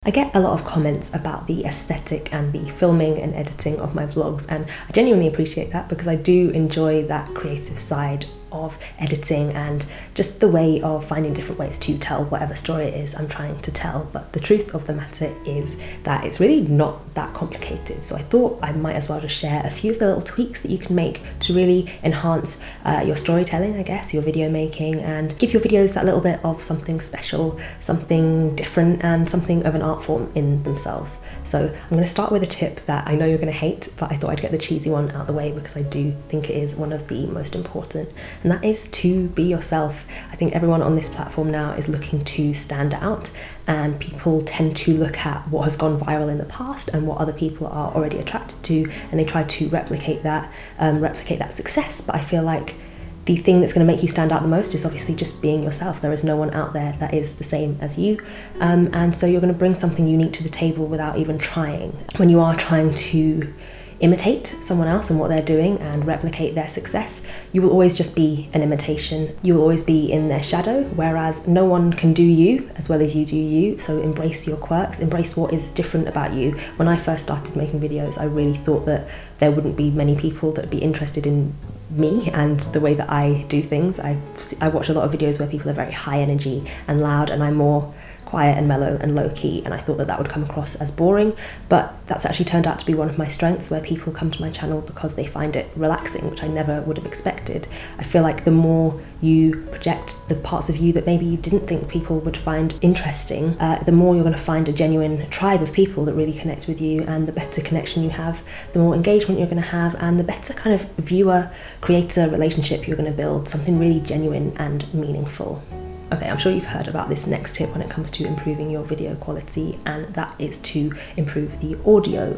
I get a lot of comments about the aesthetic and the filming and editing of my vlogs, and I genuinely appreciate that because I do enjoy that creative side of editing and just the way of finding different ways to tell whatever story it is I'm trying to tell. But the truth of the matter is that it's really not that complicated, so I thought I might as well just share a few of the little tweaks that you can make to really enhance your storytelling, I guess, your video making, and give your videos that little bit of something special, something different, and something of an art form in themselves. So I'm going to start with a tip that I know you're going to hate, but I thought I'd get the cheesy one out of the way because I do think it is one of the most important, and that is to be yourself. I think everyone on this platform now is looking to stand out, and people tend to look at what has gone viral in the past and what other people are already attracted to, and they try to replicate that success. But I feel like the thing that's going to make you stand out the most is obviously just being yourself. There is no one out there that is the same as you, and so you're going to bring something unique to the table without even trying. When you are trying to imitate someone else and what they're doing and replicate their success, you will always just be an imitation. You will always be in their shadow, whereas no one can do you as well as you do you. So embrace your quirks, embrace what is different about you. When I first started making videos, I really thought that there wouldn't be many people that would be interested in me and the way that I do things. I watch a lot of videos where people are very high energy and loud, and I'm more quiet and mellow and low-key, and I thought that that would come across as boring, but that's actually turned out to be one of my strengths, where people come to my channel because they find it relaxing, which I never would have expected. I feel like the more you project the parts of you that maybe you didn't think people would find interesting, the more you're going to find a genuine tribe of people that really connect with you, and the better connection you have, the more engagement you're going to have, and the better kind of viewer-creator relationship you're going to build, something really genuine and meaningful. Okay, I'm sure you've heard about this next tip when it comes to improving your video quality, and that is to improve the audio.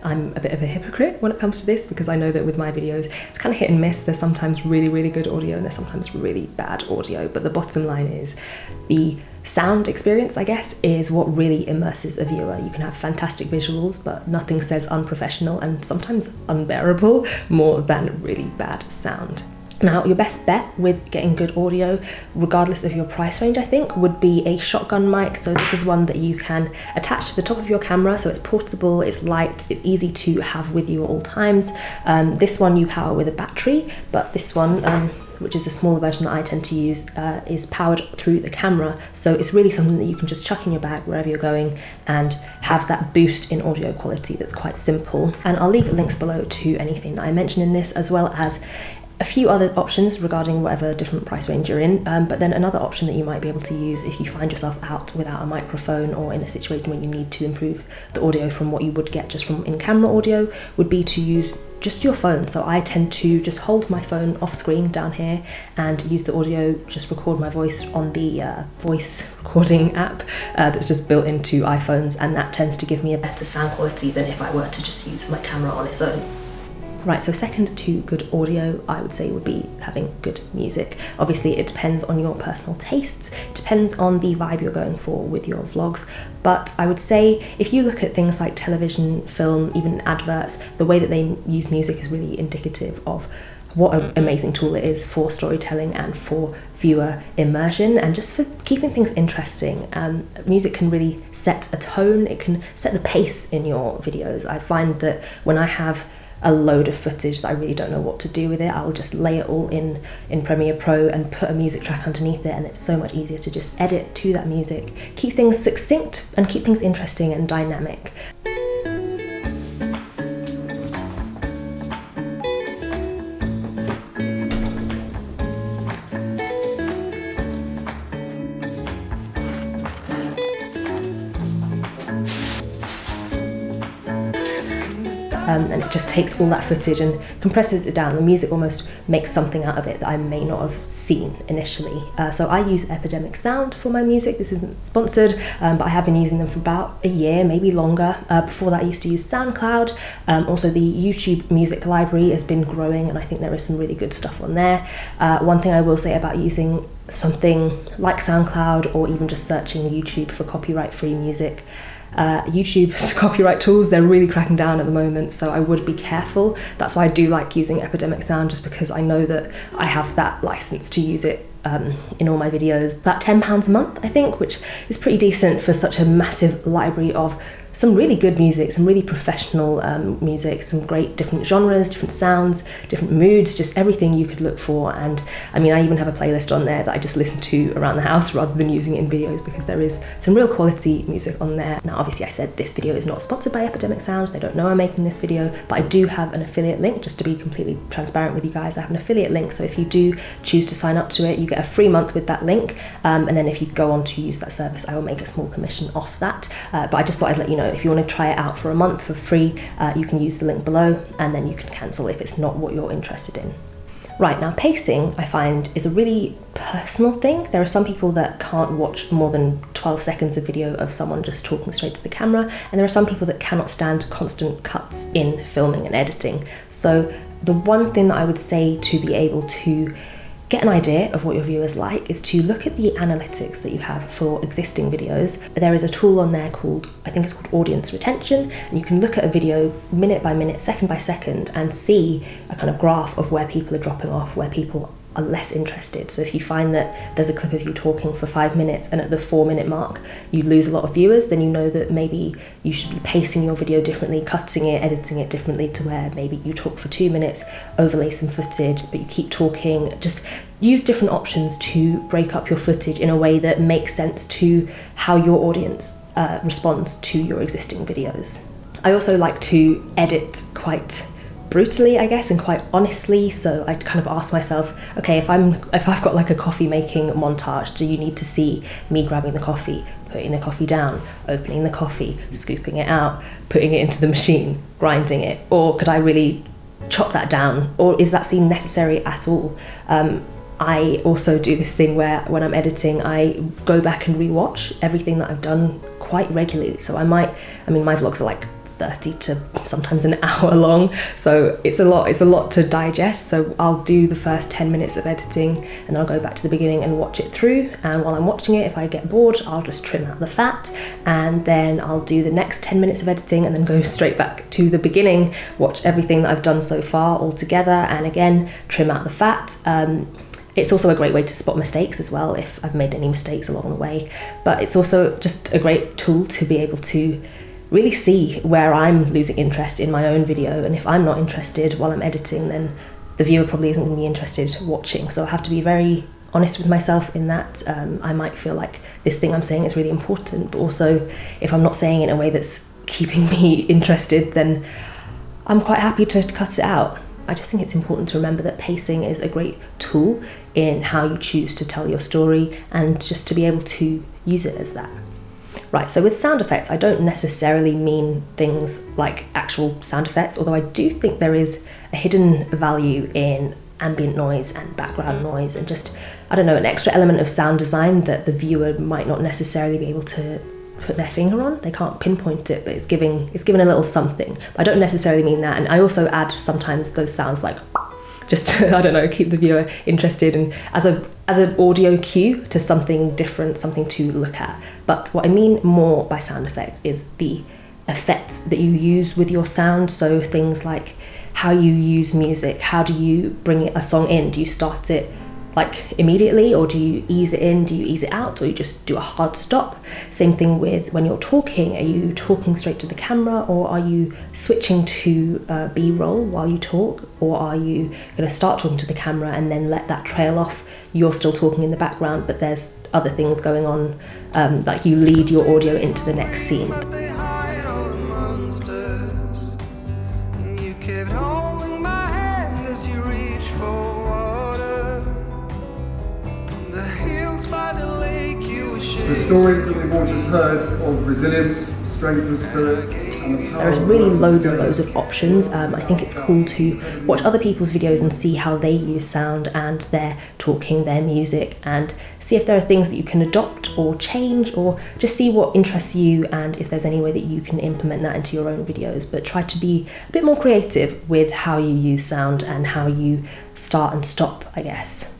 I'm a bit of a hypocrite when it comes to this because I know that with my videos it's kind of hit and miss. There's sometimes really good audio and there's sometimes really bad audio, but the bottom line is the sound experience, I guess, is what really immerses a viewer. You can have fantastic visuals, but nothing says unprofessional and sometimes unbearable more than really bad sound. Now, your best bet with getting good audio, regardless of your price range, I think, would be a shotgun mic. So this is one that you can attach to the top of your camera, so it's portable, it's light, it's easy to have with you at all times. This one you power with a battery, but this one, which is the smaller version that I tend to use, is powered through the camera. So it's really something that you can just chuck in your bag wherever you're going and have that boost in audio quality that's quite simple. And I'll leave links below to anything that I mentioned in this, as well as a few other options regarding whatever different price range you're in, but then another option that you might be able to use if you find yourself out without a microphone or in a situation where you need to improve the audio from what you would get just from in-camera audio would be to use just your phone. So I tend to just hold my phone off screen down here and use the audio, just record my voice on the voice recording app that's just built into iPhones, and that tends to give me a better sound quality than if I were to just use my camera on its own. Right, so second to good audio, I would say would be having good music. Obviously it depends on your personal tastes, it depends on the vibe you're going for with your vlogs, but I would say if you look at things like television, film, even adverts, the way that they use music is really indicative of what an amazing tool it is for storytelling and for viewer immersion and just for keeping things interesting. Music can really set a tone, it can set the pace in your videos. I find that when I have a load of footage that I really don't know what to do with it, I'll just lay it all in Premiere Pro and put a music track underneath it, and it's so much easier to just edit to that music, keep things succinct and keep things interesting and dynamic. And it just takes all that footage and compresses it down. The music almost makes something out of it that I may not have seen initially. So I use Epidemic Sound for my music. This isn't sponsored, but I have been using them for about a year, maybe longer. Before that I used to use SoundCloud. Also the YouTube music library has been growing, and I think there is some really good stuff on there. One thing I will say about using something like SoundCloud or even just searching YouTube for copyright-free music, YouTube's copyright tools, they're really cracking down at the moment, so I would be careful. That's why I do like using Epidemic Sound, just because I know that I have that license to use it in all my videos. About £10 a month, I think, which is pretty decent for such a massive library of some really good music, some really professional music, some great different genres, different sounds, different moods, just everything you could look for. And I mean, I even have a playlist on there that I just listen to around the house rather than using it in videos, because there is some real quality music on there. Now, obviously I said this video is not sponsored by Epidemic Sounds. They don't know I'm making this video, but I do have an affiliate link, just to be completely transparent with you guys. I have an affiliate link, so if you do choose to sign up to it, you get a free month with that link. And then if you go on to use that service, I will make a small commission off that. But I just thought I'd let you know, if you want to try it out for a month for free, you can use the link below, and then you can cancel if it's not what you're interested in. Right, now pacing, I find, is a really personal thing. There are some people that can't watch more than 12 seconds of video of someone just talking straight to the camera, and there are some people that cannot stand constant cuts in filming and editing. So the one thing that I would say to be able to get an idea of what your viewers like is to look at the analytics that you have for existing videos. There is a tool on there called, I think it's called Audience Retention, and you can look at a video minute by minute, second by second, and see a kind of graph of where people are dropping off, where people are less interested. So if you find that there's a clip of you talking for 5 minutes and at the 4-minute mark you lose a lot of viewers, then you know that maybe you should be pacing your video differently, cutting it, editing it differently, to where maybe you talk for 2 minutes, overlay some footage, but you keep talking. Just use different options to break up your footage in a way that makes sense to how your audience responds to your existing videos. I also like to edit quite brutally, I guess, and quite honestly. So I kind of ask myself, okay, if I've got like a coffee making montage, do you need to see me grabbing the coffee, putting the coffee down, opening the coffee, scooping it out, putting it into the machine, grinding it, or could I really chop that down, or is that scene necessary at all? I also do this thing where when I'm editing, I go back and rewatch everything that I've done quite regularly. So my vlogs are like 30 to sometimes an hour long, so it's a lot to digest. So I'll do the first 10 minutes of editing, and then I'll go back to the beginning and watch it through, and while I'm watching it, if I get bored, I'll just trim out the fat, and then I'll do the next 10 minutes of editing and then go straight back to the beginning, watch everything that I've done so far all together, and again trim out the fat. It's also a great way to spot mistakes as well, if I've made any mistakes along the way, but it's also just a great tool to be able to really see where I'm losing interest in my own video, and if I'm not interested while I'm editing, then the viewer probably isn't going to be interested watching. So I have to be very honest with myself in that. I might feel like this thing I'm saying is really important, but also if I'm not saying it in a way that's keeping me interested, then I'm quite happy to cut it out. I just think it's important to remember that pacing is a great tool in how you choose to tell your story, and just to be able to use it as that. Right, so with sound effects, I don't necessarily mean things like actual sound effects, although I do think there is a hidden value in ambient noise and background noise, and just, I don't know, an extra element of sound design that the viewer might not necessarily be able to put their finger on. They can't pinpoint it, but it's giving a little something. I don't necessarily mean that, and I also add sometimes those sounds like just to, I don't know, keep the viewer interested, and as an audio cue to something different, something to look at. But what I mean more by sound effects is the effects that you use with your sound. So things like how you use music, how do you bring a song in? Do you start it like immediately, or do you ease it in, do you ease it out, or you just do a hard stop? Same thing with when you're talking. Are you talking straight to the camera, or are you switching to B-roll while you talk, or are you going to start talking to the camera and then let that trail off? You're still talking in the background, but there's other things going on, like you lead your audio into the next scene. The story that we've all just heard of resilience, strength of spirit, and the power. There's really loads and loads of options. I think it's cool to watch other people's videos and see how they use sound and their talking, their music, and see if there are things that you can adopt or change, or just see what interests you and if there's any way that you can implement that into your own videos. But try to be a bit more creative with how you use sound and how you start and stop, I guess.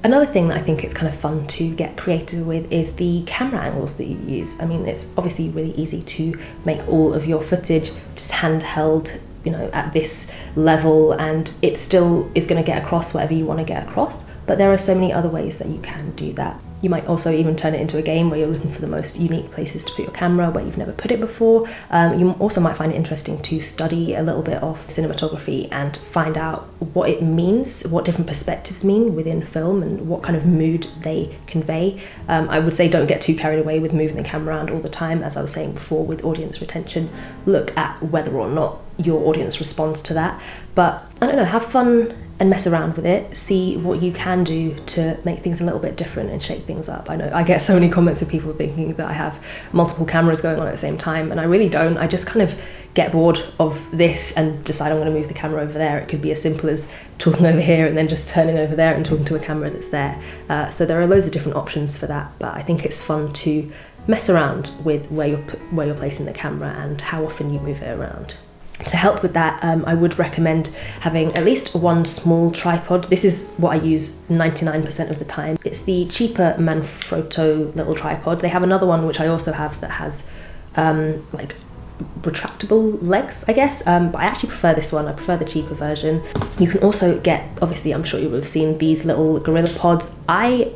Another thing that I think it's kind of fun to get creative with is the camera angles that you use. I mean, it's obviously really easy to make all of your footage just handheld, you know, at this level, and it still is going to get across whatever you want to get across. but there are so many other ways that you can do that. You might also even turn it into a game where you're looking for the most unique places to put your camera where you've never put it before. You also might find it interesting to study a little bit of cinematography and find out what it means, what different perspectives mean within film and what kind of mood they convey. I would say don't get too carried away with moving the camera around all the time. As I was saying before with audience retention, look at whether or not your audience responds to that. But I don't know, have fun and mess around with it, see what you can do to make things a little bit different and shake things up. I know I get so many comments of people thinking that I have multiple cameras going on at the same time, and I really don't. I just kind of get bored of this and decide I'm going to move the camera over there. It could be as simple as talking over here and then just turning over there and talking to a camera that's there. So there are loads of different options for that, but I think it's fun to mess around with where you're placing the camera and how often you move it around. To help with that, I would recommend having at least one small tripod. This is what I use 99% of the time. It's the cheaper Manfrotto little tripod. They have another one which I also have that has like retractable legs, I guess, but I actually prefer this one. I prefer the cheaper version. You can also get, obviously I'm sure you would have seen these little Gorilla pods. I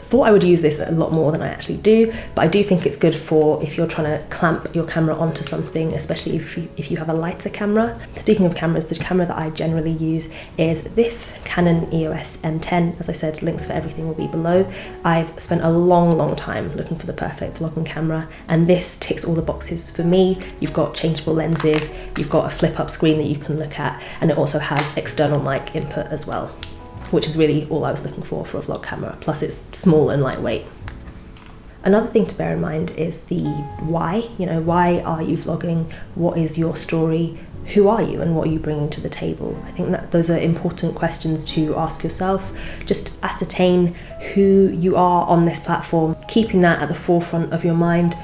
thought I would use this a lot more than I actually do, but I do think it's good for if you're trying to clamp your camera onto something, especially if you have a lighter camera. Speaking of cameras, the camera that I generally use is this Canon EOS M10. As I said, links for everything will be below. I've spent a long time looking for the perfect vlogging camera, and this ticks all the boxes for me. You've got changeable lenses, you've got a flip up screen that you can look at, and it also has external mic input as well, which is really all I was looking for a vlog camera, plus it's small and lightweight. Another thing to bear in mind is the why. You know, why are you vlogging? What is your story? Who are you and what are you bringing to the table? I think that those are important questions to ask yourself. Just ascertain who you are on this platform, keeping that at the forefront of your mind.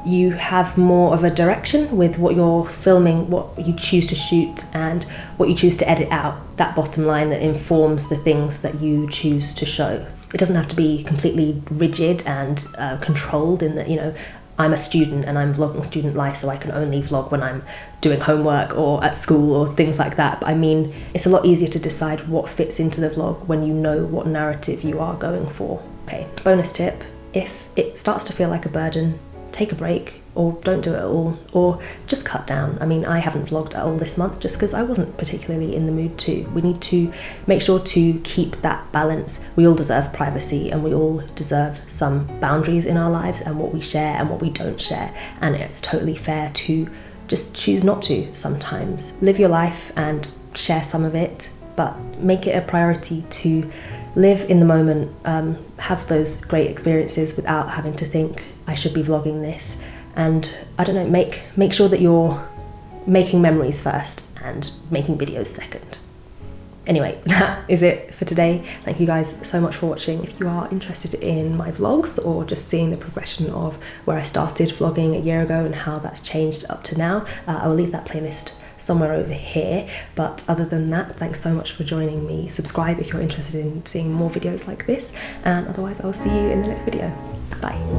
You have more of a direction with what you're filming, what you choose to shoot and what you choose to edit out, that bottom line that informs the things that you choose to show. It doesn't have to be completely rigid and controlled in that, you know, I'm a student and I'm vlogging student life, so I can only vlog when I'm doing homework or at school or things like that. But I mean, it's a lot easier to decide what fits into the vlog when you know what narrative you are going for. Okay, bonus tip, if it starts to feel like a burden, take a break, or don't do it at all, or just cut down. I mean, I haven't vlogged at all this month just because I wasn't particularly in the mood to. We need to make sure to keep that balance. We all deserve privacy and we all deserve some boundaries in our lives and what we share and what we don't share, and it's totally fair to just choose not to sometimes. Live your life and share some of it, but make it a priority to live in the moment, have those great experiences without having to think I should be vlogging this, and I don't know, make sure that you're making memories first and making videos second. Anyway, that is it for today. Thank you guys so much for watching. If you are interested in my vlogs or just seeing the progression of where I started vlogging a year ago and how that's changed up to now, I will leave that playlist somewhere over here. But other than that, thanks so much for joining me. Subscribe if you're interested in seeing more videos like this, and otherwise I'll see you in the next video. Bye.